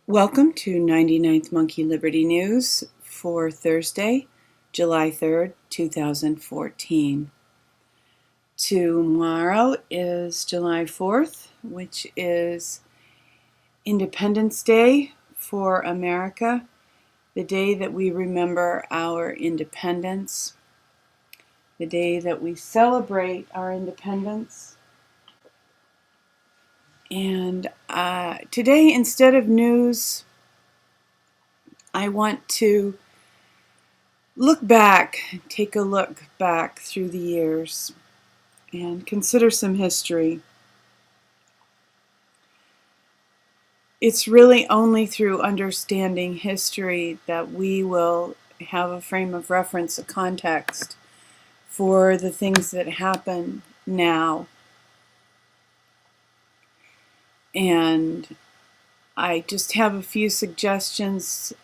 Welcome to 99th Monkey Liberty News for Thursday, July 3rd, 2014. Tomorrow is July 4th, which is Independence Day for America, the day that we remember our independence, the day that we celebrate our independence. And today, instead of news, I want to take a look back through the years and consider some history. It's really only through understanding history that we will have a frame of reference, a context for the things that happen now. And I just have a few suggestions.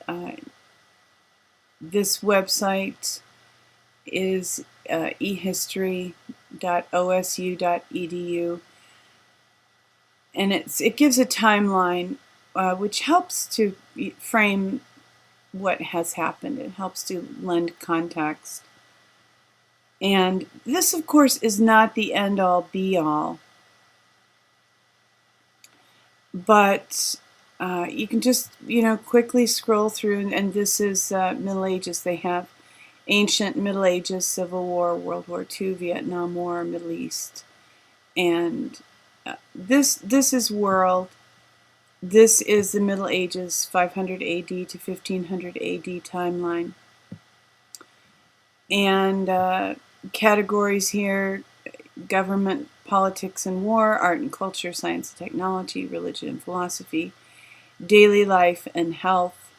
This website is eHistory.osu.edu, and it gives a timeline which helps to frame what has happened. It helps to lend context. And this, of course, is not the end-all be-all, but you can just quickly scroll through, and this is Middle Ages. They have Ancient Middle Ages, Civil War, World War II, Vietnam War, Middle East, and this is world. This is the Middle Ages, 500 AD to 1500 AD timeline, and categories here: government, politics and war, art and culture, science and technology, religion and philosophy, daily life and health.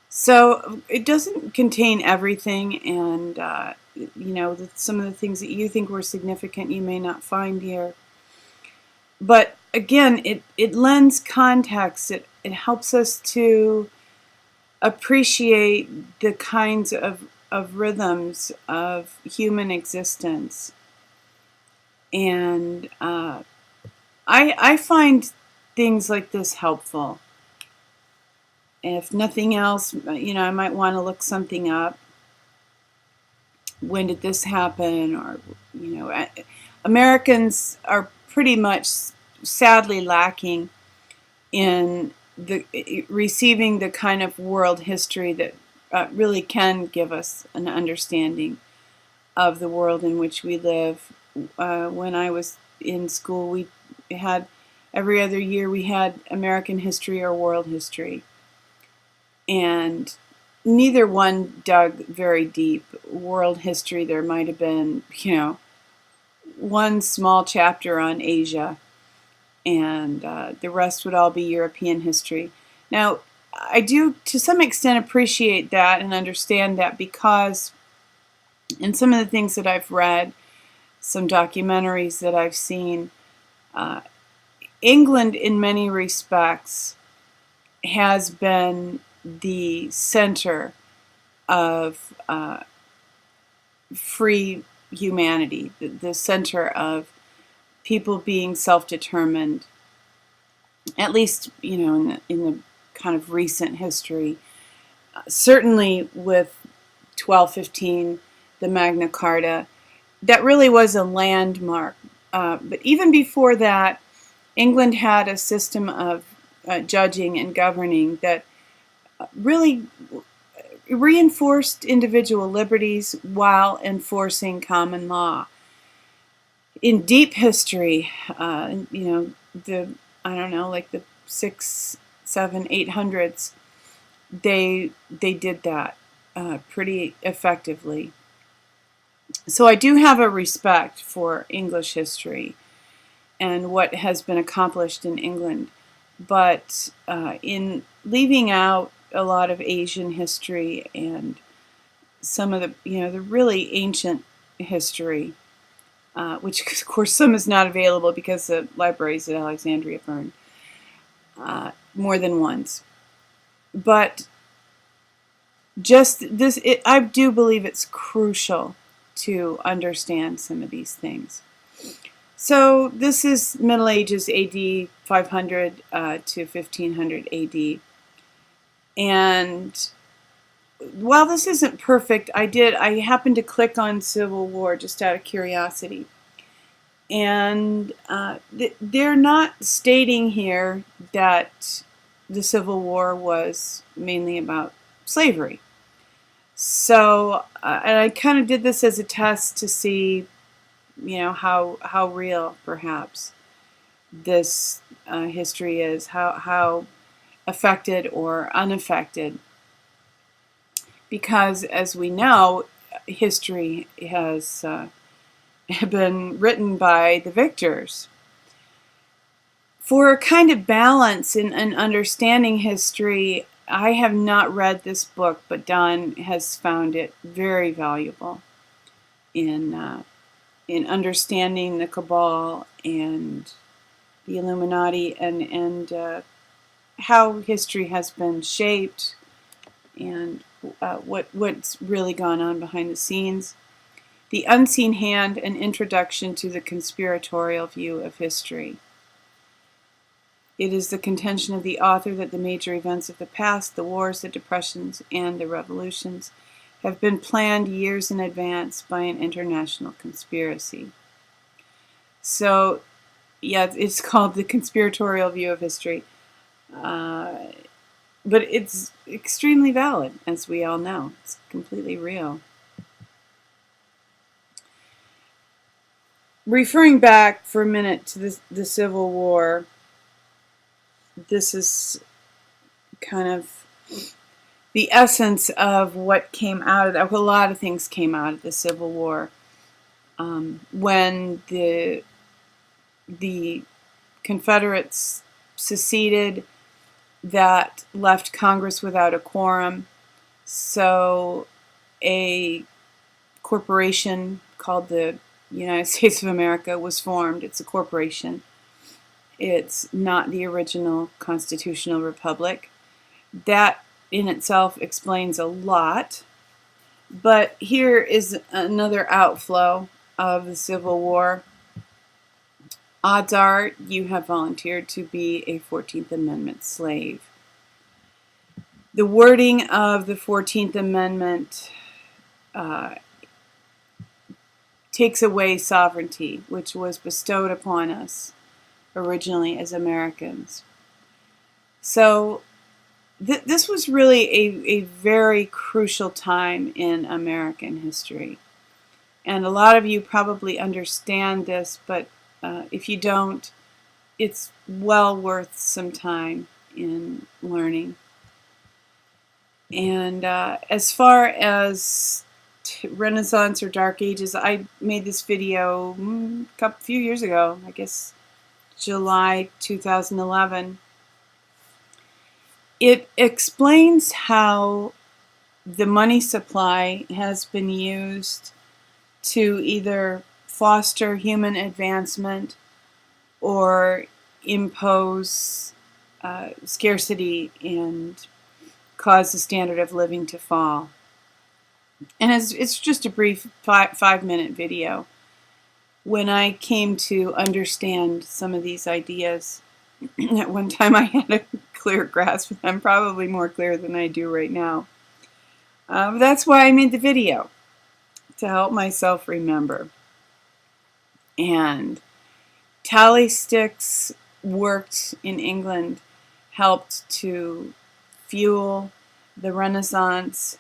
So it doesn't contain everything, and some of the things that you think were significant you may not find here. But again, it lends context. It helps us to appreciate the kinds of rhythms of human existence. And I find things like this helpful. If nothing else, I might want to look something up. When did this happen? Or, Americans are pretty much sadly lacking in receiving the kind of world history that really can give us an understanding of the world in which we live. When I was in school, we had every other year we had American history or world history, and neither one dug very deep. World history, there might have been one small chapter on Asia, and the rest would all be European history. Now, I do to some extent appreciate that and understand that, because in some of the things that I've read, some documentaries that I've seen, England in many respects has been the center of free humanity, the center of people being self-determined, at least in the kind of recent history. Certainly with 1215, the Magna Carta, that really was a landmark. But even before that, England had a system of judging and governing that really reinforced individual liberties while enforcing common law. In deep history, the 600s, 700s, 800s, they did that pretty effectively. So I do have a respect for English history and what has been accomplished in England, but in leaving out a lot of Asian history and some of the really ancient history, which of course some is not available because the libraries at Alexandria burned more than once. But just this, I do believe it's crucial to understand some of these things. So this is Middle Ages AD 500 to 1500 AD. And while this isn't perfect, I happened to click on Civil War just out of curiosity. And they're not stating here that the Civil War was mainly about slavery. So, and I kind of did this as a test to see, how real perhaps this history is, how affected or unaffected. Because as we know, history has been written by the victors. For a kind of balance in understanding history, I have not read this book, but Don has found it very valuable in understanding the Cabal and the Illuminati and how history has been shaped and what's really gone on behind the scenes. The Unseen Hand, an introduction to the conspiratorial view of history. It is the contention of the author that the major events of the past, the wars, the depressions, and the revolutions, have been planned years in advance by an international conspiracy. So, yeah, it's called the conspiratorial view of history. But it's extremely valid, as we all know. It's completely real. Referring back for a minute to the Civil War, this is kind of the essence of what came out of that. A lot of things came out of the Civil War. When the Confederates seceded, that left Congress without a quorum. So a corporation called the United States of America was formed. It's a corporation. It's not the original constitutional republic. That in itself explains a lot. But here is another outflow of the Civil War. Odds are you have volunteered to be a 14th Amendment slave. The wording of the 14th Amendment takes away sovereignty, which was bestowed upon us originally as Americans. So this was really a very crucial time in American history. And a lot of you probably understand this, but if you don't, it's well worth some time in learning. And as far as Renaissance or Dark Ages, I made this video a few years ago, I guess July 2011. It explains how the money supply has been used to either foster human advancement or impose scarcity and cause the standard of living to fall. And it's just a brief 5-minute video. When I came to understand some of these ideas, at one time I had a clear grasp of them, probably more clear than I do right now. That's why I made the video, to help myself remember. And tally sticks worked in England, helped to fuel the Renaissance.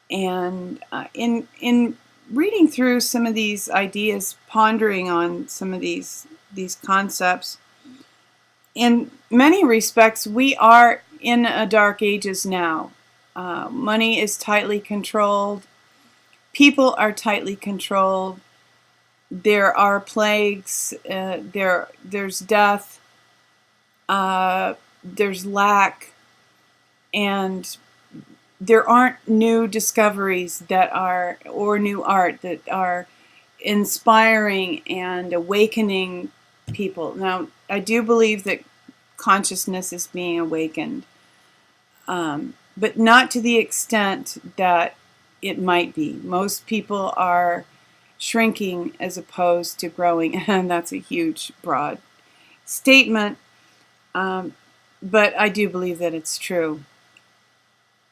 And in reading through some of these ideas, pondering on some of these concepts, in many respects, we are in a dark ages now. Money is tightly controlled. People are tightly controlled. There are plagues. There's death. There's lack. And there aren't new discoveries or new art that are inspiring and awakening people. Now, I do believe that consciousness is being awakened, but not to the extent that it might be. Most people are shrinking as opposed to growing. And that's a huge, broad statement, but I do believe that it's true.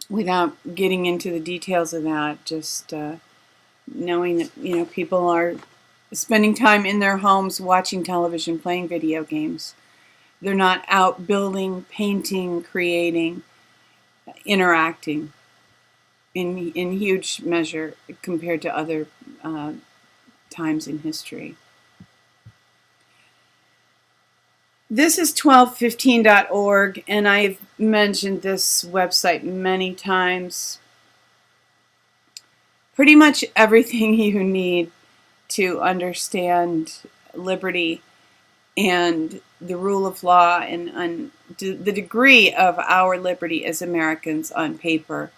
Without getting into the details of that, just knowing that people are spending time in their homes watching television, playing video games. They're not out building, painting, creating, interacting in huge measure compared to other times in history. This is 1215.org, and I've mentioned this website many times. Pretty much everything you need to understand liberty and the rule of law and the degree of our liberty as Americans on paper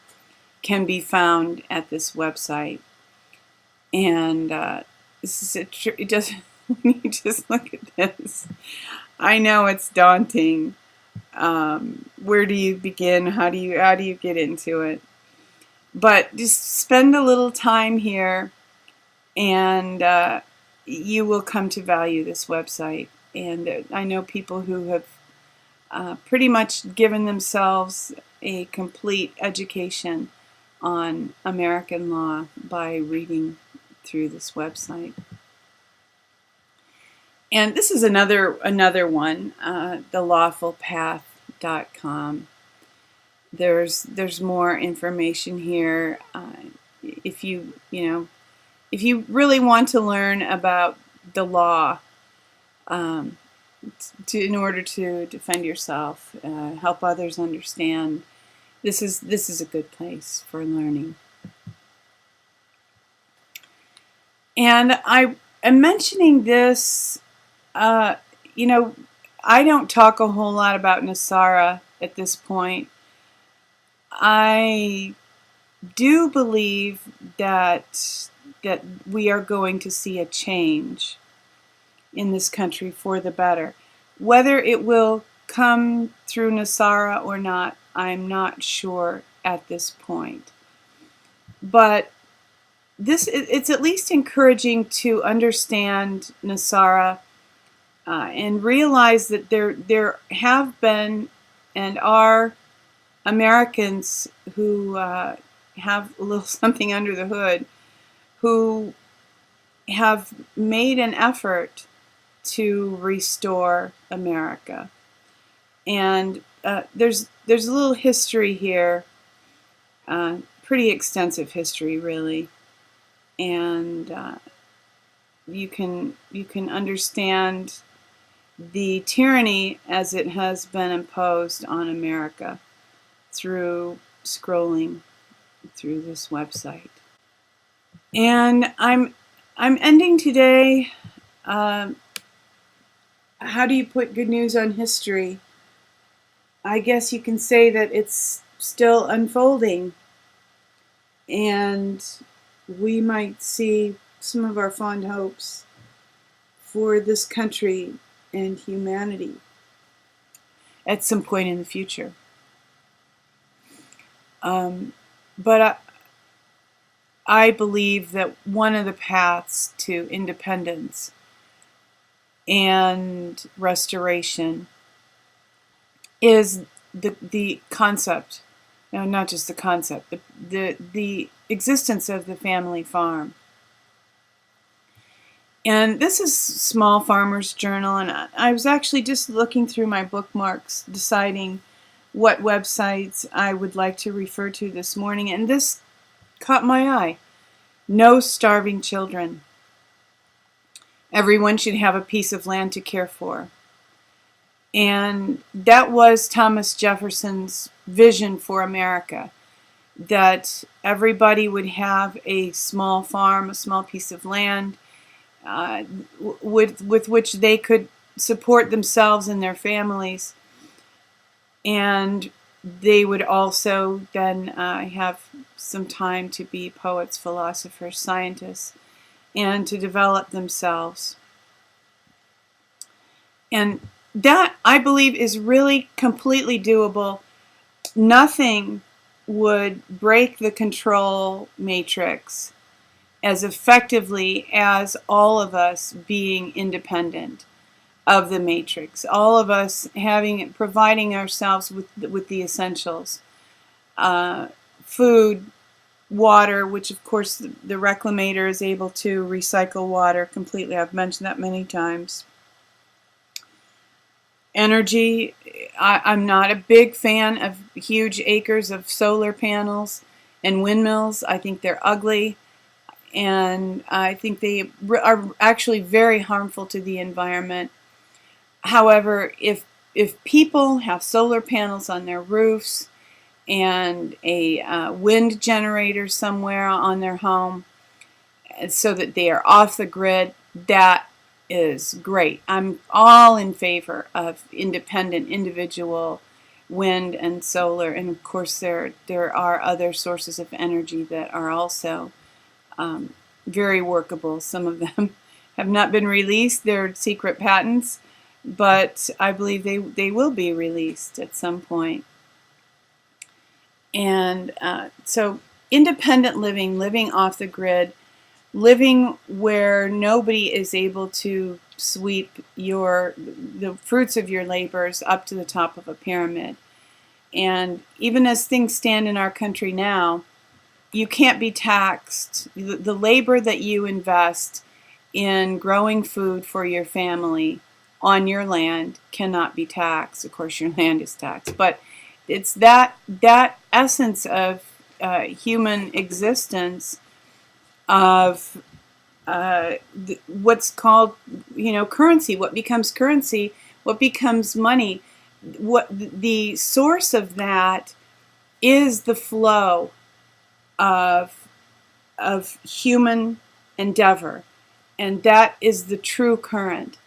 can be found at this website. And this is it just when you just look at this, I know it's daunting. Where do you begin? How do you get into it? But just spend a little time here, and you will come to value this website. And I know people who have pretty much given themselves a complete education on American law by reading through this website. And this is another one, thelawfulpath.com. There's more information here. If you really want to learn about the law, in order to defend yourself, help others understand, this is a good place for learning. And I am mentioning this. I don't talk a whole lot about NESARA at this point. I do believe that we are going to see a change in this country for the better. Whether it will come through NESARA or not, I'm not sure at this point. But it's at least encouraging to understand NESARA and realize that there have been and are Americans who have a little something under the hood, who have made an effort to restore America. And there's a little history here, pretty extensive history, really. And you can understand the tyranny as it has been imposed on America through scrolling through this website. And I'm ending today. How do you put good news on history? I guess you can say that it's still unfolding, and we might see some of our fond hopes for this country and humanity at some point in the future. But I believe that one of the paths to independence and restoration is the concept, no, not just the concept, the existence of the family farm. And this is Small Farmers Journal, and I was actually just looking through my bookmarks, deciding what websites I would like to refer to this morning, and this caught my eye. No starving children. Everyone should have a piece of land to care for. And that was Thomas Jefferson's vision for America, that everybody would have a small farm, a small piece of land, with which they could support themselves and their families. And they would also then have some time to be poets, philosophers, scientists, and to develop themselves. And that, I believe, is really completely doable. Nothing would break the control matrix as effectively as all of us being independent of the matrix, all of us providing ourselves with the essentials, food, water, which of course the reclamator is able to recycle water completely. I've mentioned that many times. Energy, I'm not a big fan of huge acres of solar panels and windmills. I think they're ugly, and I think they are actually very harmful to the environment. However, if people have solar panels on their roofs and a wind generator somewhere on their home so that they are off the grid, that is great. I'm all in favor of independent, individual wind and solar, and of course there are other sources of energy that are also very workable. Some of them have not been released. They're secret patents, but I believe they will be released at some point. And so independent living off the grid, living where nobody is able to sweep the fruits of your labors up to the top of a pyramid. And even as things stand in our country now, you can't be taxed. The labor that you invest in growing food for your family on your land cannot be taxed. Of course, your land is taxed, but it's that essence of human existence, of what's called, currency. What becomes currency? What becomes money? What the source of that is the flow of human endeavor, and that is the true current,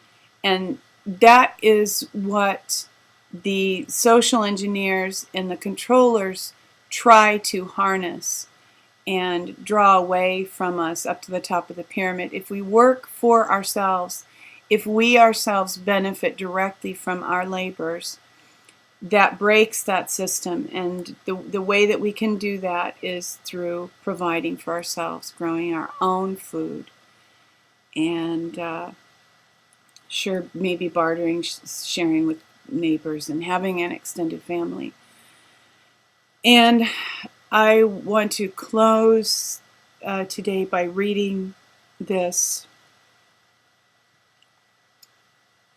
and that is what the social engineers and the controllers try to harness and draw away from us up to the top of the pyramid. If we work for ourselves, if we ourselves benefit directly from our labors, that breaks that system. And the way that we can do that is through providing for ourselves, growing our own food, and sure, maybe bartering, sharing with neighbors, and having an extended family. And I want to close today by reading this,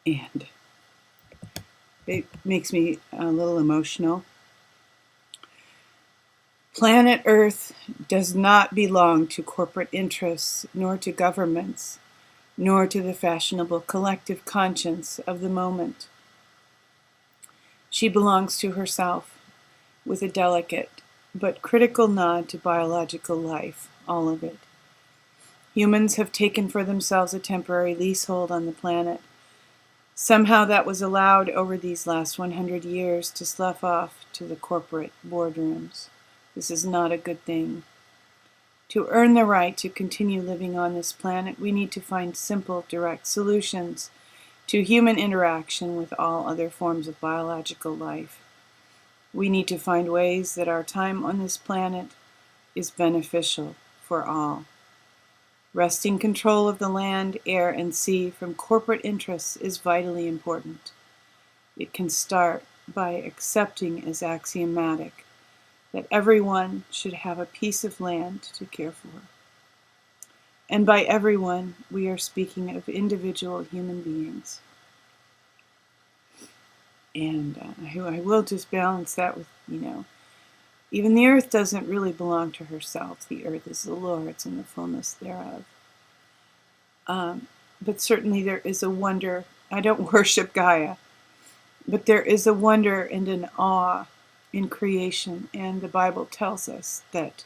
and it makes me a little emotional. Planet Earth does not belong to corporate interests, nor to governments, nor to the fashionable collective conscience of the moment. She belongs to herself, with a delicate but critical nod to biological life, all of it. Humans have taken for themselves a temporary leasehold on the planet. Somehow that was allowed over these last 100 years to slough off to the corporate boardrooms. This is not a good thing. To earn the right to continue living on this planet, we need to find simple, direct solutions to human interaction with all other forms of biological life. We need to find ways that our time on this planet is beneficial for all. Wresting control of the land, air, and sea from corporate interests is vitally important. It can start by accepting as axiomatic that everyone should have a piece of land to care for. And by everyone, we are speaking of individual human beings. And I will just balance that with, even the earth doesn't really belong to herself. The earth is the Lord's and the fullness thereof. But certainly there is a wonder. I don't worship Gaia, but there is a wonder and an awe in creation. And the Bible tells us that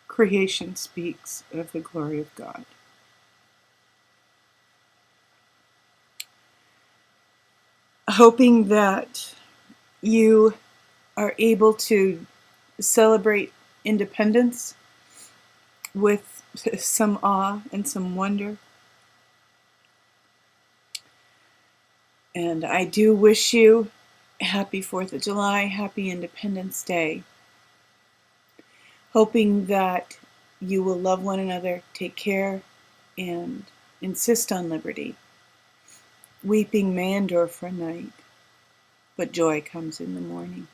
creation speaks of the glory of God. Hoping that you are able to celebrate independence with some awe and some wonder. And I do wish you happy 4th of July, happy Independence Day. Hoping that you will love one another, take care, and insist on liberty. Weeping may endure for a night, but joy comes in the morning.